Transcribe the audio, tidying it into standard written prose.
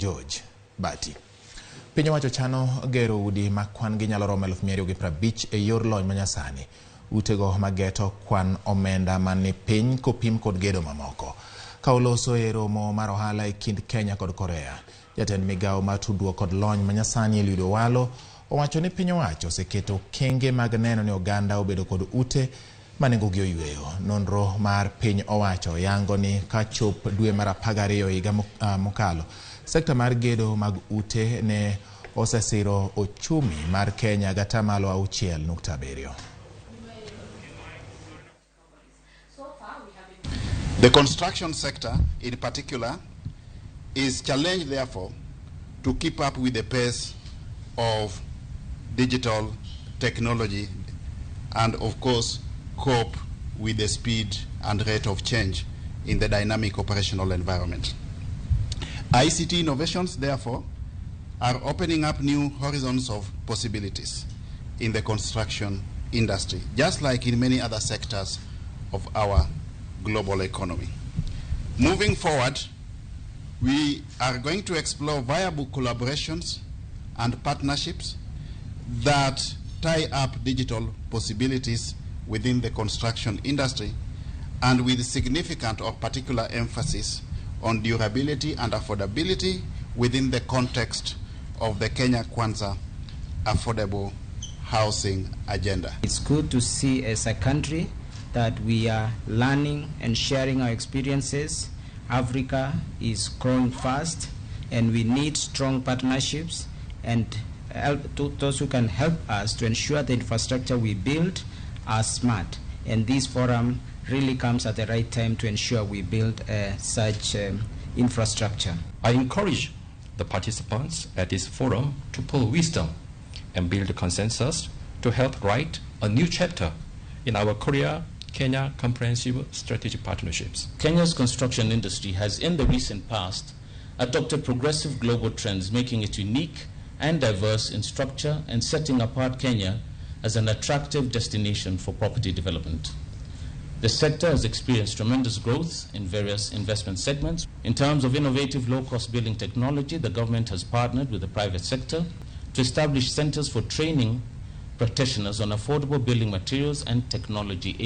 George Bati. Piny owacho chano gero udi ma kwan gi nyalo romo 250,000 e yor lony ma nyasani. Utego mageto kwan omenda mani piny kopim kod gedo mamoko. Ka oloso e romo mar ohala e kind Kenya kod Korea. Jatend migawo mar tudruok kod lony ma nyasani Eliud Walo owacho ni piny owacho oseketo kenge mag neno ni oganda obedo kod ute manengogi oyweyo. Nonro mar piny owacho yango ni ka chop dwe mar 12 higa mokalo, sekta mar gedo mag ute ne osesiro ochumi mar Kenya gatamalo 6.7. The construction sector in particular is challenged therefore to keep up with the pace of digital technology and of course cope with the speed and rate of change in the dynamic operational environment. ICT innovations therefore are opening up new horizons of possibilities in the construction industry, just like in many other sectors of our global economy. Moving forward, we are going to explore viable collaborations and partnerships that tie up digital possibilities within the construction industry and with significant or particular emphasis on durability and affordability within the context of the Kenya Kwanza affordable housing agenda. It's good to see as a country that we are learning and sharing our experiences. Africa is growing fast and we need strong partnerships and those who can help us to ensure the infrastructure we build are smart. And this forum really comes at the right time to ensure we build such infrastructure. I encourage the participants at this forum to pull wisdom and build a consensus to help write a new chapter in our Korea-Kenya comprehensive strategic partnerships. Kenya's construction industry has in the recent past adopted progressive global trends, making it unique and diverse in structure and setting apart Kenya as an attractive destination for property development. The sector has experienced tremendous growth in various investment segments. In terms of innovative low-cost building technology, the government has partnered with the private sector to establish centers for training practitioners on affordable building materials and technology.